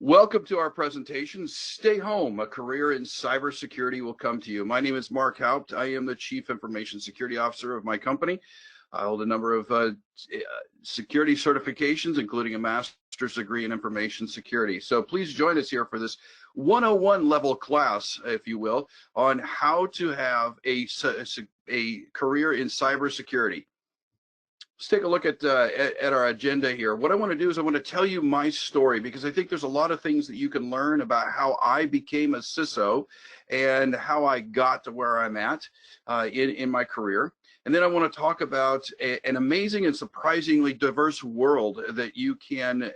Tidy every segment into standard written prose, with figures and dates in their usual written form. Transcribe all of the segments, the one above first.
Welcome to our presentation, Stay Home, a career in cybersecurity will come to you. My name is Mark Houpt. I am the Chief Information Security Officer of my company. I hold a number of security certifications, including a master's degree in information security. So please join us here for this 101 level class, if you will, on how to have a career in cybersecurity. Let's take a look at our agenda here. What I want to do is I want to tell you my story, because I think there's a lot of things that you can learn about how I became a CISO and how I got to where I'm at in my career. And then I want to talk about an amazing and surprisingly diverse world that you can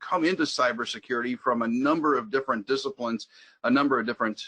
come into cybersecurity from a number of different disciplines, a number of different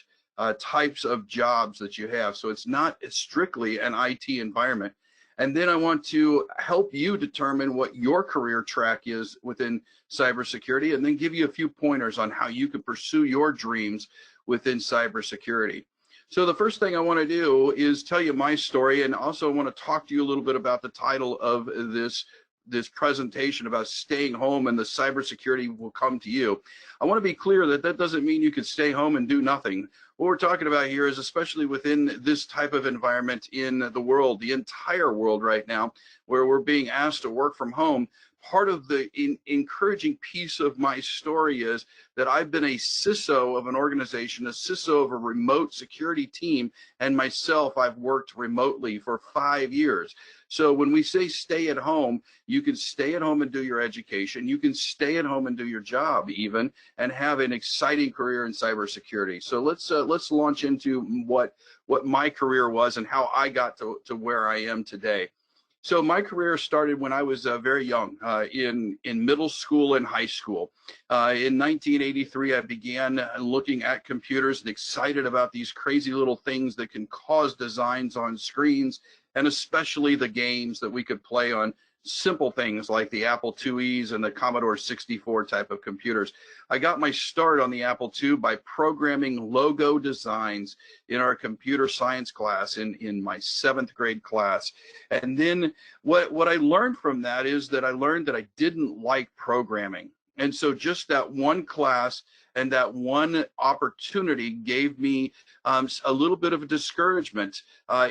types of jobs that you have. So it's not strictly an IT environment. And then I want to help you determine what your career track is within cybersecurity, and then give you a few pointers on how you can pursue your dreams within cybersecurity. So the first thing I want to do is tell you my story, and also I want to talk to you a little bit about the title of this presentation about staying home and the cybersecurity will come to you. I want to be clear that that doesn't mean you could stay home and do nothing. What we're talking about here is, especially within this type of environment in the world, the entire world right now, where we're being asked to work from home, part of the encouraging piece of my story is that I've been a CISO of an organization, a CISO of a remote security team, and myself, I've worked remotely for 5 years. So when we say stay at home, you can stay at home and do your education. You can stay at home and do your job even, and have an exciting career in cybersecurity. So let's launch into what my career was and how I got to where I am today. So my career started when I was very young, in middle school and high school. In 1983, I began looking at computers and excited about these crazy little things that can cause designs on screens, and especially the games that we could play on simple things like the Apple IIes and the Commodore 64 type of computers. I got my start on the Apple II by programming logo designs in our computer science class in my 7th grade class. And then what I learned from that is that I learned that I didn't like programming. And so just that one class and that one opportunity gave me a little bit of a discouragement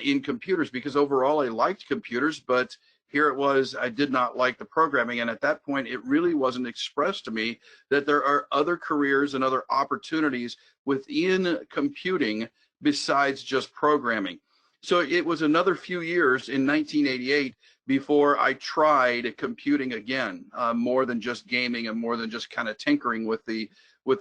in computers, because overall I liked computers, but here it was, I did not like the programming. And at that point, it really wasn't expressed to me that there are other careers and other opportunities within computing besides just programming. So it was another few years in 1988 before I tried computing again, more than just gaming and more than just kind of tinkering with the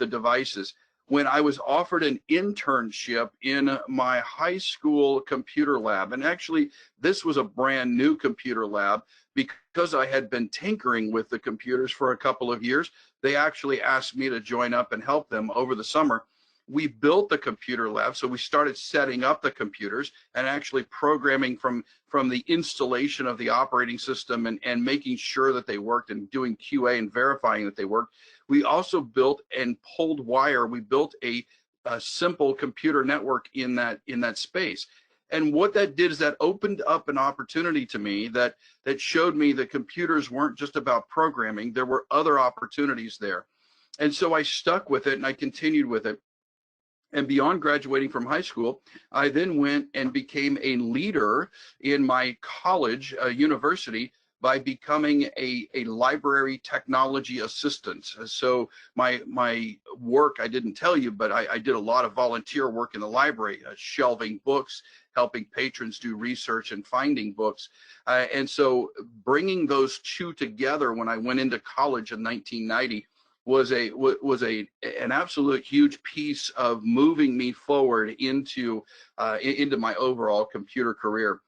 devices. When I was offered an internship in my high school computer lab, and actually this was a brand new computer lab, because I had been tinkering with the computers for a couple of years, they actually asked me to join up and help them over the summer. We built the computer lab, so we started setting up the computers and actually programming from the installation of the operating system and making sure that they worked, and doing QA and verifying that they worked. We also built and pulled wire. We built a simple computer network in that space. And what that did is that opened up an opportunity to me that showed me that computers weren't just about programming. There were other opportunities there. And so I stuck with it and I continued with it. And beyond graduating from high school, I then went and became a leader in my college, university, by becoming a library technology assistant. So my work, I didn't tell you, but I did a lot of volunteer work in the library, shelving books, helping patrons do research and finding books. And so bringing those two together when I went into college in 1990 was an absolute huge piece of moving me forward into my overall computer career.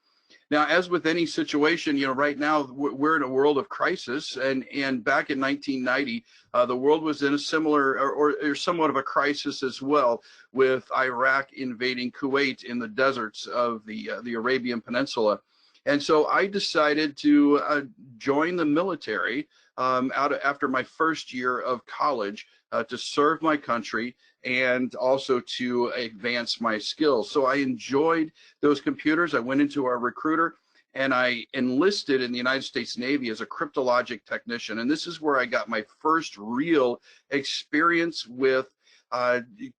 Now, as with any situation, right now we're in a world of crisis, and back in 1990, the world was in a similar or somewhat of a crisis as well, with Iraq invading Kuwait in the deserts of the Arabian Peninsula. And so I decided to join the military after my first year of college, to serve my country and also to advance my skills. So I enjoyed those computers. I went into our recruiter, and I enlisted in the United States Navy as a cryptologic technician. And this is where I got my first real experience with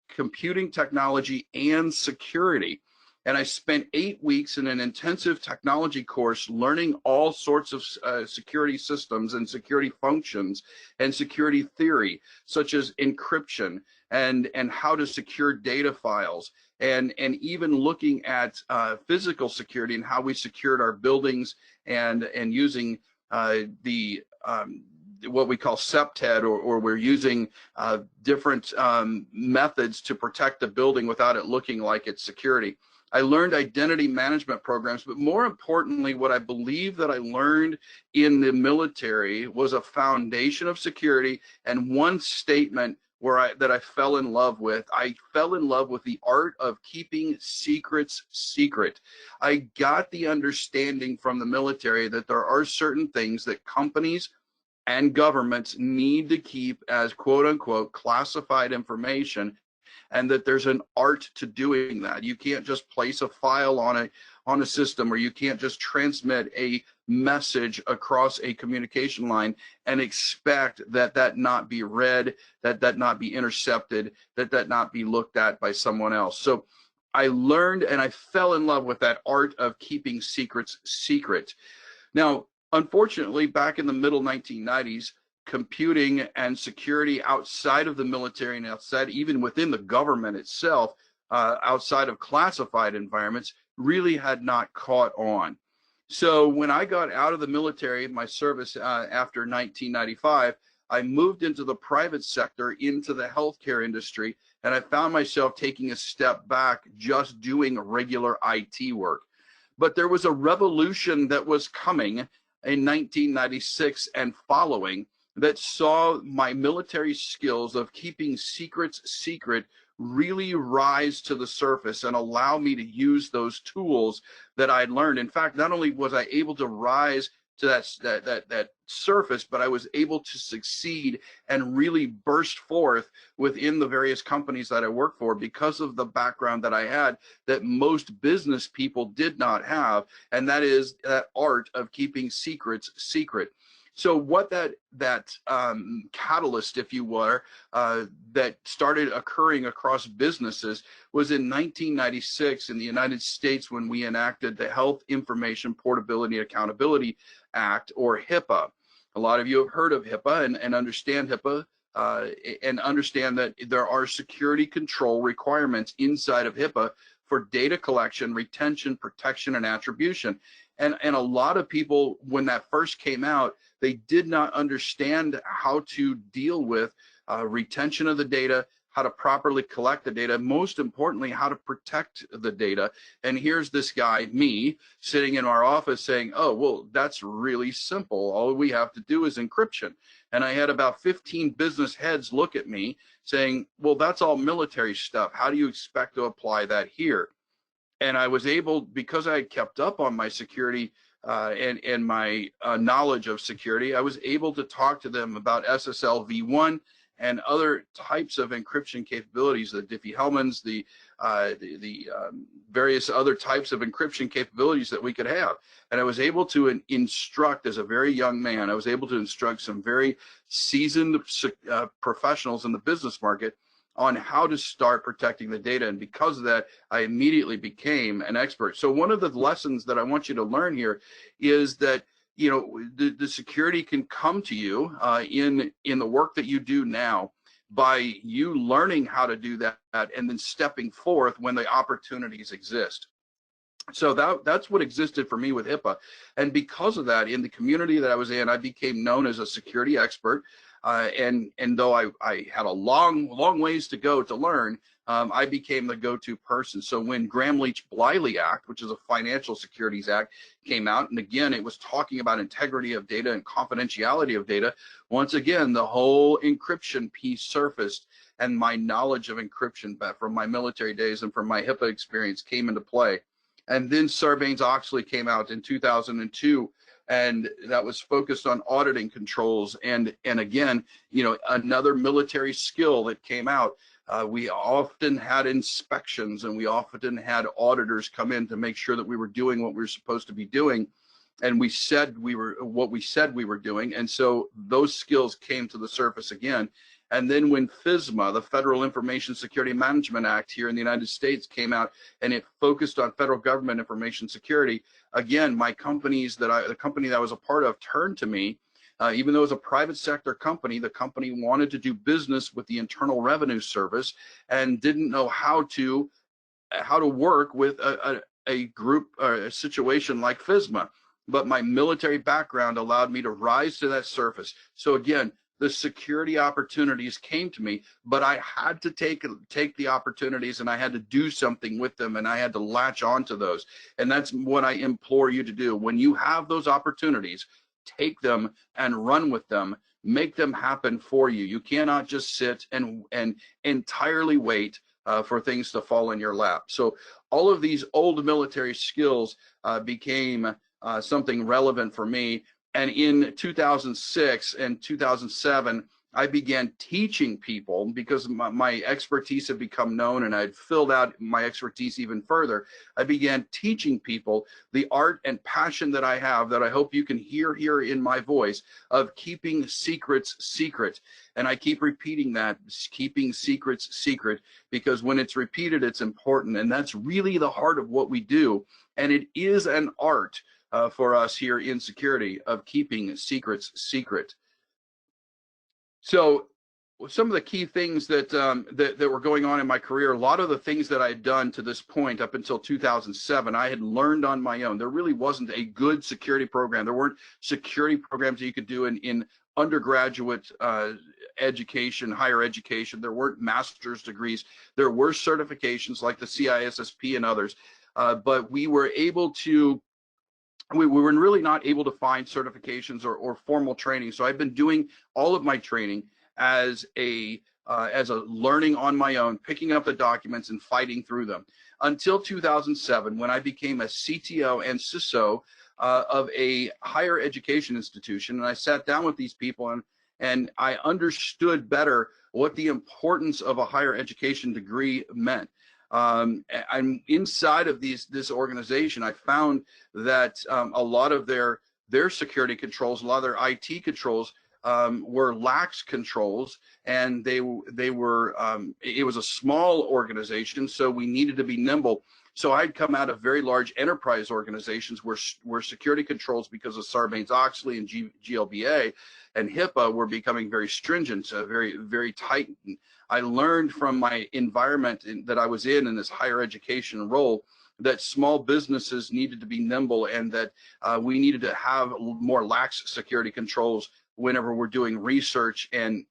computing technology and security. And I spent 8 weeks in an intensive technology course learning all sorts of security systems and security functions and security theory, such as encryption and how to secure data files, and even looking at physical security and how we secured our buildings, and using the what we call septed, or we're using different methods to protect the building without it looking like it's security. I learned identity management programs, but more importantly, what I believe that I learned in the military was a foundation of security, and one statement that I fell in love with. I fell in love with the art of keeping secrets secret. I got the understanding from the military that there are certain things that companies and governments need to keep as quote unquote classified information, and that there's an art to doing that. You can't just place a file on a system, or you can't just transmit a message across a communication line and expect that not be read, that not be intercepted, that not be looked at by someone else. So I learned and I fell in love with that art of keeping secrets secret. Now, unfortunately, back in the middle 1990s, computing and security outside of the military and outside, even within the government itself, outside of classified environments, really had not caught on. So when I got out of the military, my service after 1995, I moved into the private sector, into the healthcare industry, and I found myself taking a step back, just doing regular IT work. But there was a revolution that was coming in 1996 and following, that saw my military skills of keeping secrets secret really rise to the surface and allow me to use those tools that I'd learned. In fact, not only was I able to rise to that surface, but I was able to succeed and really burst forth within the various companies that I worked for, because of the background that I had that most business people did not have, and that is that art of keeping secrets secret. So what that catalyst, if you were, that started occurring across businesses was in 1996 in the United States, when we enacted the Health Information Portability and Accountability Act, or HIPAA. A lot of you have heard of HIPAA and understand HIPAA, and understand that there are security control requirements inside of HIPAA for data collection, retention, protection, and attribution. And a lot of people, when that first came out, they did not understand how to deal with retention of the data, how to properly collect the data, most importantly, how to protect the data. And here's this guy, me, sitting in our office saying, oh, well, that's really simple. All we have to do is encryption. And I had about 15 business heads look at me saying, well, that's all military stuff. How do you expect to apply that here? And I was able, because I had kept up on my security and my knowledge of security, I was able to talk to them about SSL v1 and other types of encryption capabilities, the Diffie-Hellmans, the various other types of encryption capabilities that we could have. And I was able to instruct, as a very young man, I was able to instruct some very seasoned professionals in the business market on how to start protecting the data. And because of that, I immediately became an expert. So one of the lessons that I want you to learn here is that, you know, the security can come to you in the work that you do now by you learning how to do that and then stepping forth when the opportunities exist. So that's what existed for me with HIPAA. And because of that, in the community that I was in, I became known as a security expert. And though I had a long ways to go to learn, I became the go-to person. So when Gramm-Leach-Bliley Act, which is a financial securities act, came out, and again, it was talking about integrity of data and confidentiality of data, once again, the whole encryption piece surfaced, and my knowledge of encryption from my military days and from my HIPAA experience came into play. And then Sarbanes-Oxley came out in 2002, and that was focused on auditing controls. And again, you know, another military skill that came out. We often had inspections, and we often had auditors come in to make sure that we were doing what we were supposed to be doing. and we said we were what we said we were doing, and so those skills came to the surface again. And then when FISMA, the Federal Information Security Management Act here in the United States, came out and it focused on federal government information security, again, the company that I was a part of turned to me. Even though it was a private sector company, the company wanted to do business with the Internal Revenue Service and didn't know how to work with a group or a situation like FISMA. But my military background allowed me to rise to that surface. So again, the security opportunities came to me, but I had to take the opportunities, and I had to do something with them, and I had to latch onto those. And that's what I implore you to do. When you have those opportunities, take them and run with them. Make them happen for you. You cannot just sit and entirely wait for things to fall in your lap. So all of these old military skills became something relevant for me. And in 2006 and 2007, I began teaching people because my expertise had become known, and I'd filled out my expertise even further. I began teaching people the art and passion that I have, that I hope you can hear here in my voice, of keeping secrets secret. And I keep repeating that, keeping secrets secret, because when it's repeated, it's important. And that's really the heart of what we do. And it is an art for us here in security, of keeping secrets secret. So some of the key things that were going on in my career, a lot of the things that I had done to this point up until 2007, I had learned on my own. There really wasn't a good security program. There weren't security programs that you could do in undergraduate education, higher education. There weren't master's degrees. There were certifications like the CISSP and others, but we were really not able to find certifications or formal training. So I've been doing all of my training as a learning on my own, picking up the documents and fighting through them, until 2007, when I became a CTO and CISO of a higher education institution. And I sat down with these people, and I understood better what the importance of a higher education degree meant. I'm inside of this organization. I found that a lot of their security controls, a lot of their IT controls were lax controls, and they were it was a small organization, so we needed to be nimble. So I'd come out of very large enterprise organizations where security controls, because of Sarbanes-Oxley and GLBA and HIPAA, were becoming very stringent, very, very tight. I learned from my environment that I was in this higher education role, that small businesses needed to be nimble, and that we needed to have more lax security controls whenever we're doing research. And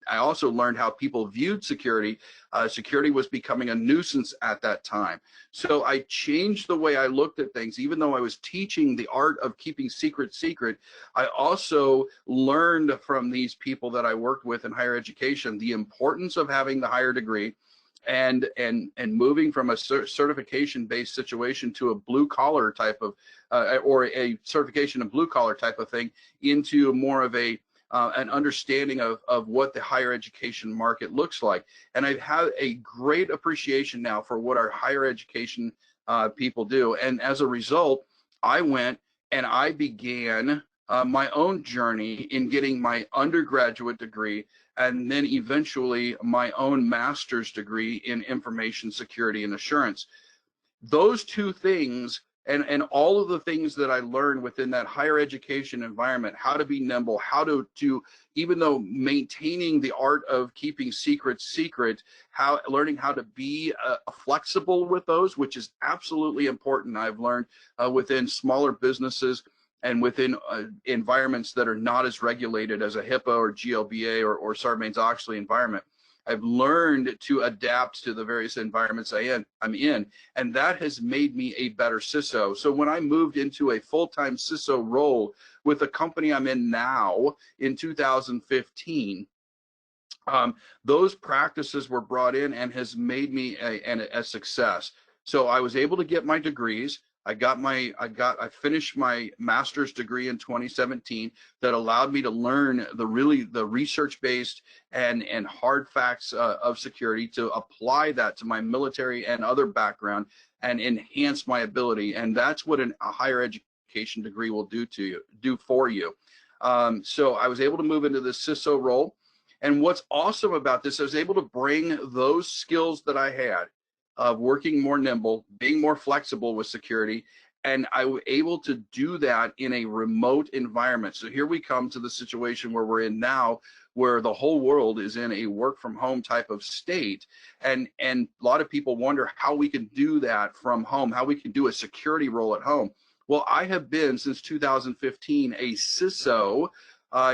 I also learned how people viewed security. Security was becoming a nuisance at that time. So I changed the way I looked at things. Even though I was teaching the art of keeping secrets secret, I also learned from these people that I worked with in higher education the importance of having the higher degree, and moving from a certification-based situation to a blue-collar type of, or a certification and blue-collar type of thing, into more of an understanding of what the higher education market looks like. And I've had a great appreciation now for what our higher education people do. And as a result, I went and I began my own journey in getting my undergraduate degree, and then eventually my own master's degree in information security and assurance. Those two things, and all of the things that I learned within that higher education environment, how to be nimble, how to even though maintaining the art of keeping secrets secret, learning how to be flexible with those, which is absolutely important. I've learned within smaller businesses and within environments that are not as regulated as a HIPAA or GLBA or Sarbanes-Oxley environment. I've learned to adapt to the various environments I'm in, and that has made me a better CISO. So when I moved into a full-time CISO role with the company I'm in now in 2015, those practices were brought in and has made me a success. So I was able to get my degrees. I finished my master's degree in 2017 that allowed me to learn the research-based and hard facts of security, to apply that to my military and other background and enhance my ability. And that's what a higher education education degree will do for you. So I was able to move into the CISO role. And what's awesome about this, I was able to bring those skills that I had of working more nimble, being more flexible with security, and I was able to do that in a remote environment. So here we come to the situation where we're in now, where the whole world is in a work from home type of state. And a lot of people wonder how we can do that from home, how we can do a security role at home. Well, I have been since 2015 a CISO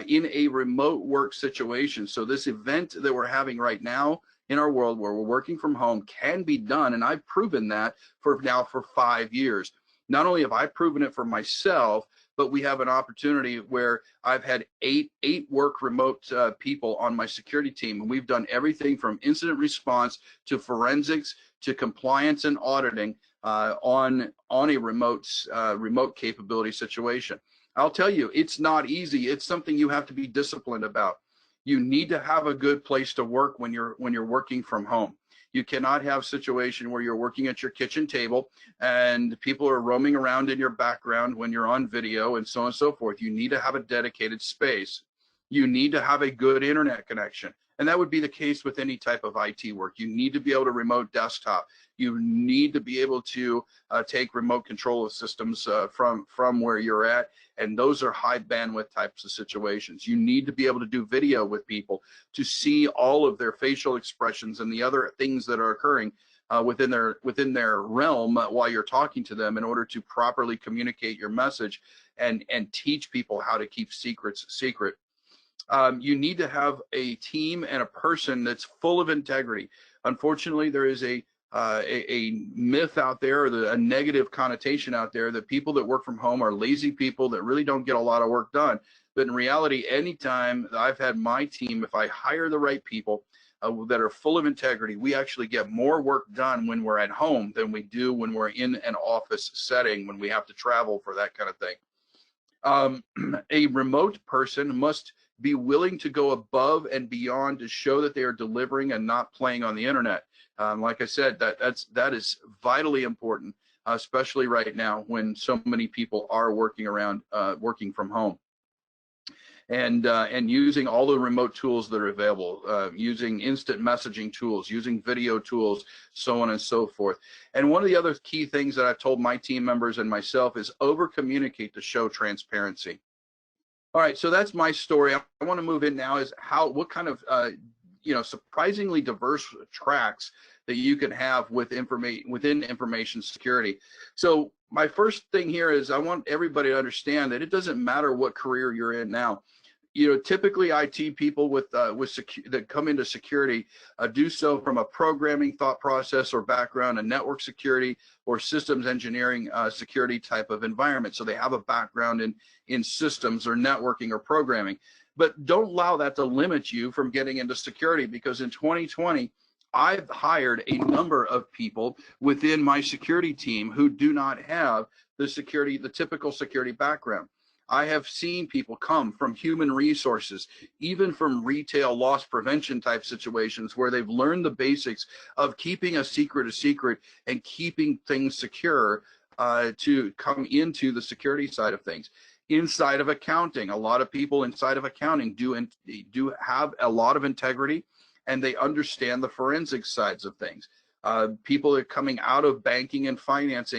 in a remote work situation. So this event that we're having right now in our world where we're working from home can be done, and I've proven that for 5 years. Not only have I proven it for myself, but we have an opportunity where I've had eight work remote people on my security team, and we've done everything from incident response to forensics to compliance and auditing on a remote capability situation. I'll tell you, it's not easy. It's something you have to be disciplined about. You need to have a good place to work when you're working from home. You cannot have a situation where you're working at your kitchen table and people are roaming around in your background when you're on video and so on and so forth. You need to have a dedicated space. You need to have a good internet connection. And that would be the case with any type of IT work. You need to be able to remote desktop. You need to be able to take remote control of systems from where you're at. And those are high bandwidth types of situations. You need to be able to do video with people to see all of their facial expressions and the other things that are occurring within their realm while you're talking to them in order to properly communicate your message and teach people how to keep secrets secret. You need to have a team and a person that's full of integrity. Unfortunately, there is a myth out there, or a negative connotation out there, that people that work from home are lazy people that really don't get a lot of work done. But in reality, anytime I've had my team, if I hire the right people that are full of integrity, we actually get more work done when we're at home than we do when we're in an office setting, when we have to travel for that kind of thing. A remote person must be willing to go above and beyond to show that they are delivering and not playing on the internet. Like I said, that is vitally important, especially right now when so many people are working from home, and using all the remote tools that are available, using instant messaging tools, using video tools, so on and so forth. And one of the other key things that I've told my team members and myself is over communicate to show transparency. All right, so that's my story. I want to move in now is what kind of surprisingly diverse tracks that you can have within information security. So my first thing here is I want everybody to understand that it doesn't matter what career you're in now. Typically IT people that come into security do so from a programming thought process or background, a network security or systems engineering security type of environment. So they have a background in systems or networking or programming. But don't allow that to limit you from getting into security, because in 2020, I've hired a number of people within my security team who do not have the typical security background. I have seen people come from human resources, even from retail loss prevention type situations, where they've learned the basics of keeping a secret and keeping things secure to come into the security side of things. Inside of accounting, a lot of people inside of accounting do have a lot of integrity, and they understand the forensic sides of things. People that are coming out of banking and finance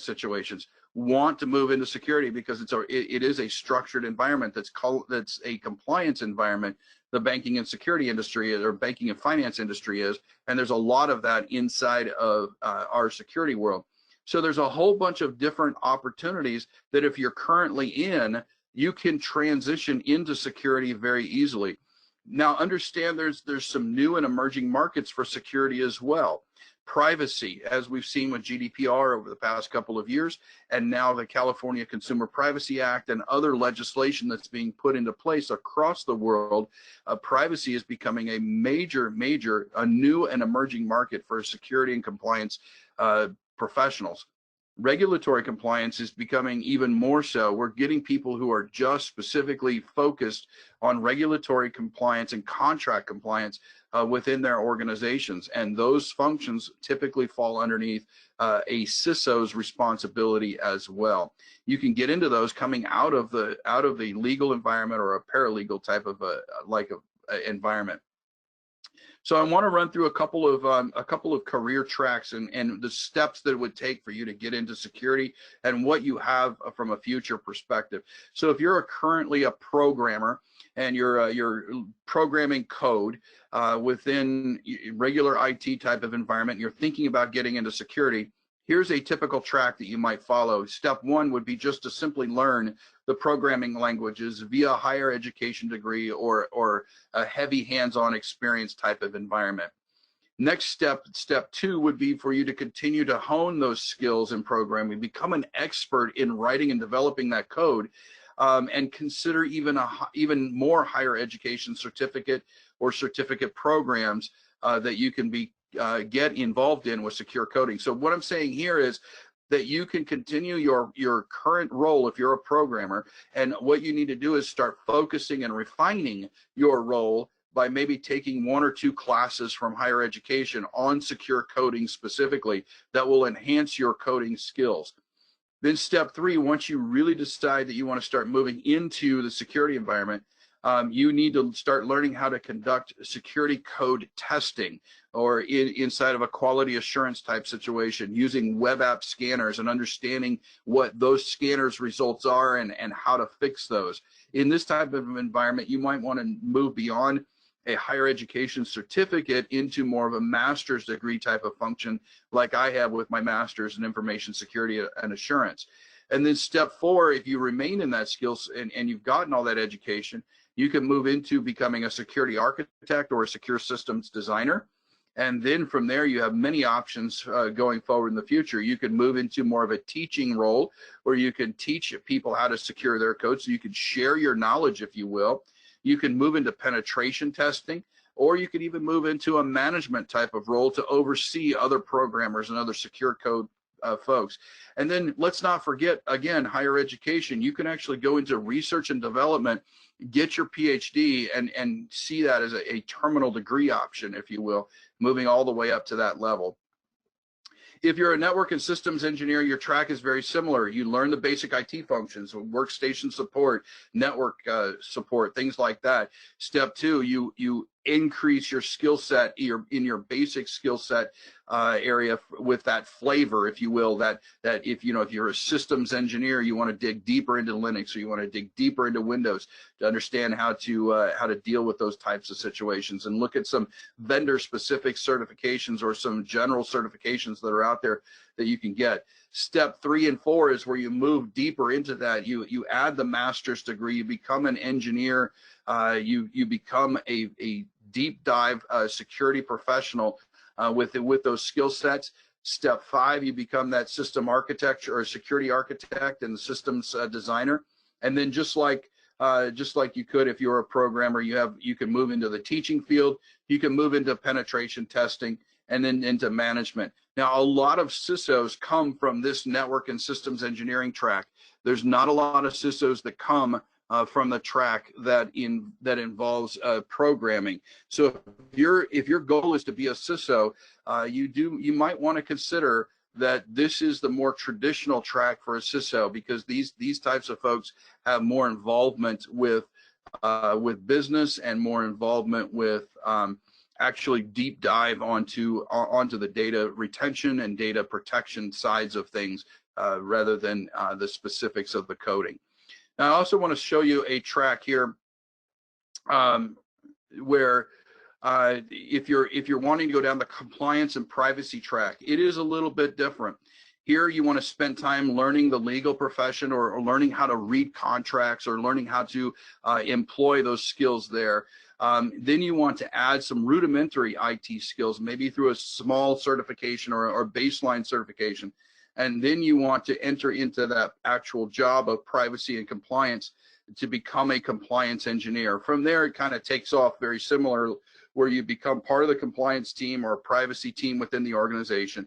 situations want to move into security because it is a structured environment that's a compliance environment. The banking and security industry or banking and finance industry is, and there's a lot of that inside of our security world. So there's a whole bunch of different opportunities that if you're currently in, you can transition into security very easily. Now understand there's some new and emerging markets for security as well. Privacy, as we've seen with GDPR over the past couple of years, and now the California Consumer Privacy Act and other legislation that's being put into place across the world, privacy is becoming a major, a new and emerging market for security and compliance professionals. Regulatory compliance is becoming even more so. We're getting people who are just specifically focused on regulatory compliance and contract compliance within their organizations, and those functions typically fall underneath a CISO's responsibility as well. You can get into those coming out of the legal environment or a paralegal type of environment. So I want to run through a couple of career tracks and the steps that it would take for you to get into security and what you have from a future perspective. So if you're currently a programmer and you're programming code within regular IT type of environment, and you're thinking about getting into security, here's a typical track that you might follow. Step one would be just to simply learn the programming languages via a higher education degree or a heavy hands-on experience type of environment. Next step two, would be for you to continue to hone those skills in programming, become an expert in writing and developing that code, and consider even more higher education certificate or certificate programs that you can get involved in with secure coding. So what I'm saying here is that you can continue your current role if you're a programmer, and what you need to do is start focusing and refining your role by maybe taking 1 or 2 classes from higher education on secure coding specifically that will enhance your coding skills. Then step 3, once you really decide that you want to start moving into the security environment, you need to start learning how to conduct security code testing, or inside of a quality assurance type situation, using web app scanners and understanding what those scanners results are and how to fix those. In this type of environment, you might want to move beyond a higher education certificate into more of a master's degree type of function, like I have with my master's in information security and assurance. And then step 4, if you remain in that skills and you've gotten all that education, you can move into becoming a security architect or a secure systems designer. And then from there, you have many options going forward in the future. You can move into more of a teaching role, where you can teach people how to secure their code, so you can share your knowledge, if you will. You can move into penetration testing, or you could even move into a management type of role to oversee other programmers and other secure code folks. And then let's not forget, again, higher education. You can actually go into research and development, get your PhD, and see that as a terminal degree option, if you will, moving all the way up to that level. If you're a network and systems engineer, your track is very similar. You learn the basic IT functions, workstation support, network support, things like that. Step 2, you increase your skill set in your basic skill set area with that flavor, if you will, that if you're a systems engineer, you want to dig deeper into Linux, or you want to dig deeper into Windows to understand how to deal with those types of situations, and look at some vendor specific certifications or some general certifications that are out there that you can get. Step 3 and 4 is where you move deeper into that. You add the master's degree, you become an engineer, you become a deep dive security professional with those skill sets. Step 5, you become that system architecture or security architect and systems designer. And then just like you could if you're a programmer, you can move into the teaching field, you can move into penetration testing, and then into management. Now, a lot of CISOs come from this network and systems engineering track. There's not a lot of CISOs that come from the track that involves programming. So if your goal is to be a CISO, you might want to consider that this is the more traditional track for a CISO, because these types of folks have more involvement with business and more involvement with actually deep dive onto the data retention and data protection sides of things rather than the specifics of the coding. Now, I also want to show you a track here where if you're wanting to go down the compliance and privacy track, it is a little bit different. Here you want to spend time learning the legal profession, or learning how to read contracts, or learning how to employ those skills there. Then you want to add some rudimentary IT skills, maybe through a small certification or baseline certification. And then you want to enter into that actual job of privacy and compliance to become a compliance engineer. From there, it kind of takes off very similar, where you become part of the compliance team or a privacy team within the organization.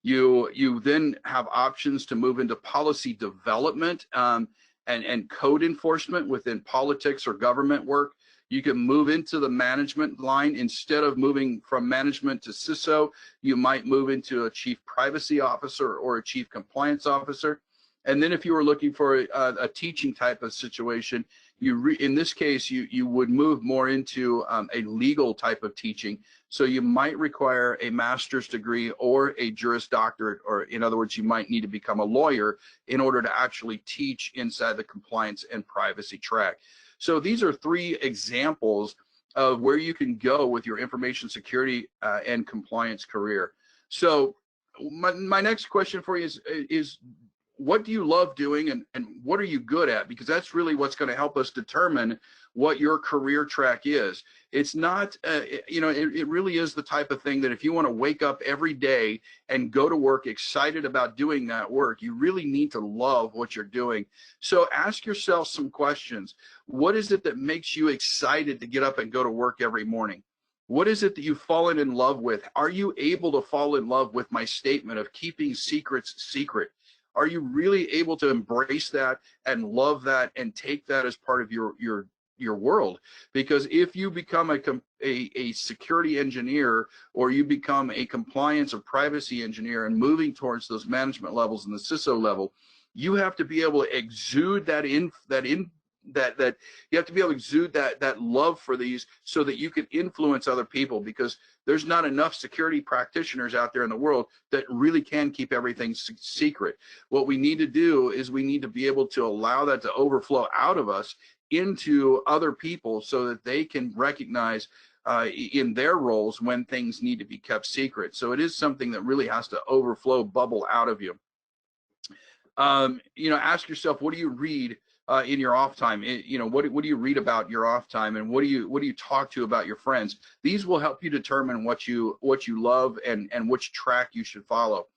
You then have options to move into policy development and code enforcement within politics or government work. You can move into the management line. Instead of moving from management to CISO, you might move into a chief privacy officer or a chief compliance officer. And then if you were looking for a teaching type of situation, in this case, you would move more into a legal type of teaching. So you might require a master's degree or a Juris Doctorate, or in other words, you might need to become a lawyer in order to actually teach inside the compliance and privacy track. So these are 3 examples of where you can go with your information security and compliance career. So my next question for you is what do you love doing, and what are you good at? Because that's really what's going to help us determine what your career track is. It's not, it really is the type of thing that if you want to wake up every day and go to work excited about doing that work, you really need to love what you're doing. So ask yourself some questions. What is it that makes you excited to get up and go to work every morning? What is it that you've fallen in love with? Are you able to fall in love with my statement of keeping secrets secret? Are you really able to embrace that and love that and take that as part of your world? Because if you become a security engineer, or you become a compliance or privacy engineer and moving towards those management levels and the CISO level, you have to be able to exude that you have to be able to exude that love for these so that you can influence other people, because there's not enough security practitioners out there in the world that really can keep everything secret. What we need to do is we need to be able to allow that to overflow out of us into other people so that they can recognize in their roles when things need to be kept secret. So it is something that really has to overflow, bubble out of you. Ask yourself, what do you read in your off time? What do you read about your off time, and what do you talk to about your friends? These will help you determine what you love and which track you should follow.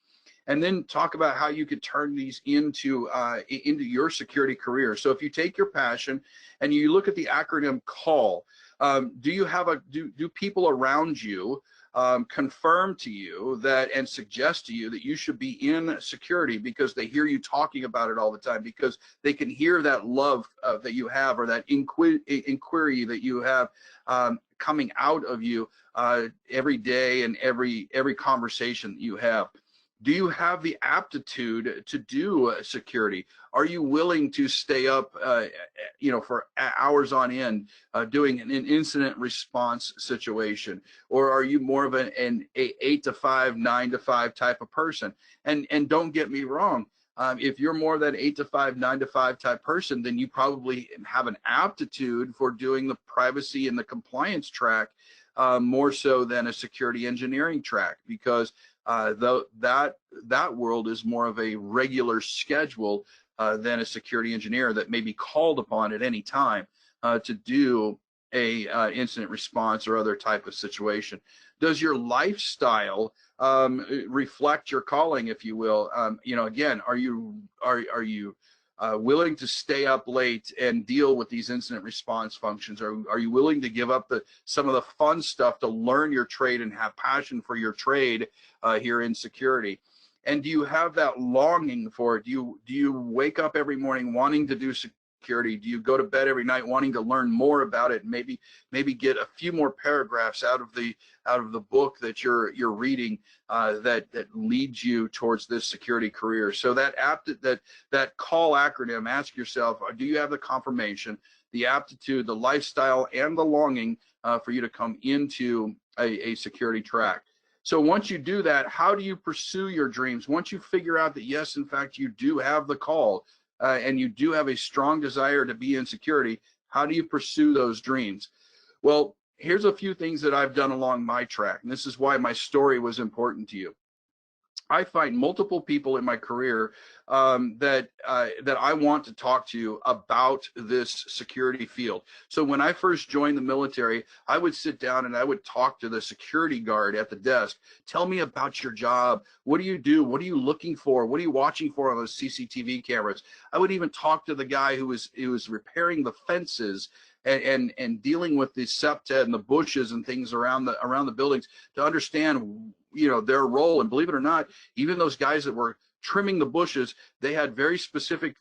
And then talk about how you could turn these into your security career. So if you take your passion and you look at the acronym CALL, do people around you confirm to you that and suggest to you that you should be in security because they hear you talking about it all the time, because they can hear that love that you have, or that inquiry that you have coming out of you every day and every conversation that you have? Do you have the aptitude to do security? Are you willing to stay up, for hours on end doing an incident response situation? Or are you more of an 8 to 5, 9 to 5 type of person? And don't get me wrong, if you're more of that 8 to 5, 9 to 5 type person, then you probably have an aptitude for doing the privacy and the compliance track more so than a security engineering track, because that world is more of a regular schedule than a security engineer that may be called upon at any time to do a incident response or other type of situation. Does your lifestyle reflect your calling, if you will? Again, are you willing to stay up late and deal with these incident response functions? Are you willing to give up some of the fun stuff to learn your trade and have passion for your trade here in security? And do you have that longing for it? Do you wake up every morning wanting to do security? Do you go to bed every night wanting to learn more about it, and maybe get a few more paragraphs out of the book that you're reading that leads you towards this security career? So that CALL acronym, ask yourself, do you have the confirmation, the aptitude, the lifestyle, and the longing for you to come into a security track? So once you do that, how do you pursue your dreams? Once you figure out that, yes, in fact, you do have the call and you do have a strong desire to be in security, how do you pursue those dreams? Well, here's a few things that I've done along my track, and this is why my story was important to you. I find multiple people in my career that I want to talk to about this security field. So when I first joined the military, I would sit down and I would talk to the security guard at the desk. Tell me about your job. What do you do? What are you looking for? What are you watching for on those CCTV cameras? I would even talk to the guy who was repairing the fences and dealing with the septa and the bushes and things around the buildings to understand, you know, their role. And believe it or not, even those guys that were trimming the bushes, they had very specific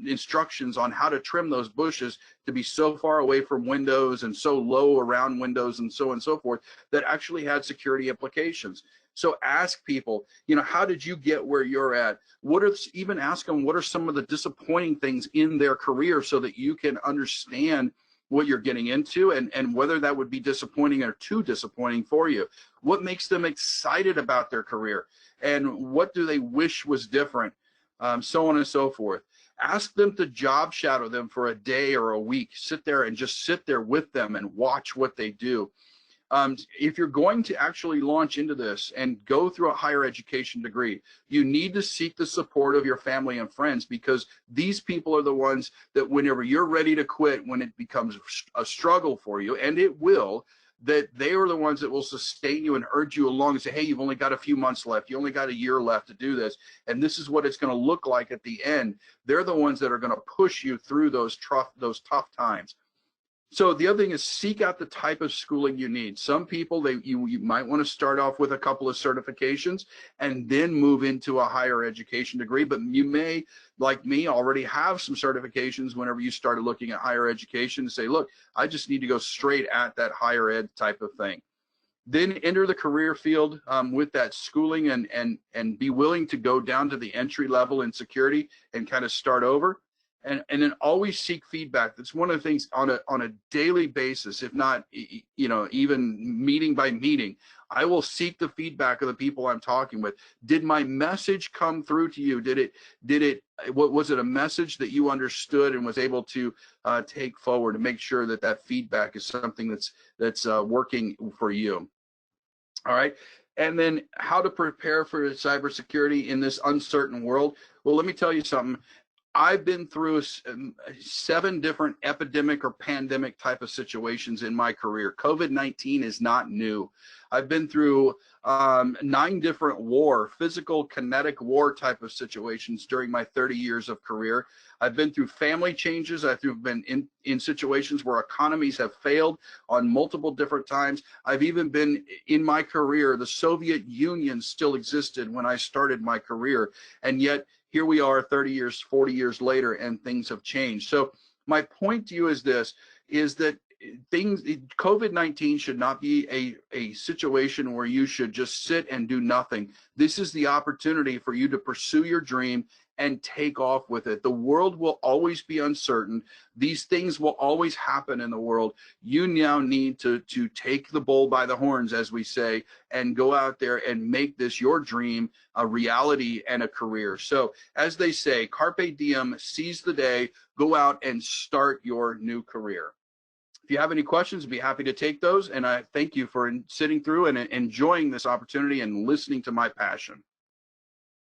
instructions on how to trim those bushes to be so far away from windows and so low around windows and so on and so forth, that actually had security implications. So ask people, you know, how did you get where you're at? Even ask them, what are some of the disappointing things in their career, so that you can understand what you're getting into, and whether that would be disappointing or too disappointing for you. What makes them excited about their career, and what do they wish was different, so on and so forth. Ask them to job shadow them for a day or a week. Sit there and just sit there with them and watch what they do. If you're going to actually launch into this and go through a higher education degree, you need to seek the support of your family and friends, because these people are the ones that whenever you're ready to quit, when it becomes a struggle for you, and it will, that they are the ones that will sustain you and urge you along and say, hey, you've only got a few months left. You only got a year left to do this. And this is what it's going to look like at the end. They're the ones that are going to push you through those tough times. So the other thing is, seek out the type of schooling you need. Some people, you might want to start off with a couple of certifications and then move into a higher education degree, but you may, like me, already have some certifications whenever you started looking at higher education and say, look, I just need to go straight at that higher ed type of thing. Then enter the career field with that schooling, and be willing to go down to the entry level in security and kind of start over. And then always seek feedback. That's one of the things on a daily basis, if not, you know, even meeting by meeting. I will seek the feedback of the people I'm talking with. Did my message come through to you? What was it, a message that you understood and was able to take forward, to make sure that that feedback is something that's working for you? All right. And then how to prepare for cybersecurity in this uncertain world. Well, let me tell you something. I've been through 7 different epidemic or pandemic type of situations in my career. COVID-19 is not new. I've been through 9 different physical kinetic war type of situations during my 30 years of career. I've been through family changes. I've been in situations where economies have failed on multiple different times. I've even been in my career, the Soviet Union still existed when I started my career, and yet here we are 30 years, 40 years later, and things have changed. So my point to you is this, is that COVID-19 should not be a situation where you should just sit and do nothing. This is the opportunity for you to pursue your dream and take off with it. The world will always be uncertain. These things will always happen in the world. You now need to take the bull by the horns, as we say, and go out there and make this your dream a reality and a career. So as they say, carpe diem, seize the day, go out and start your new career. If you have any questions, I'd be happy to take those. And I thank you for sitting through and enjoying this opportunity and listening to my passion.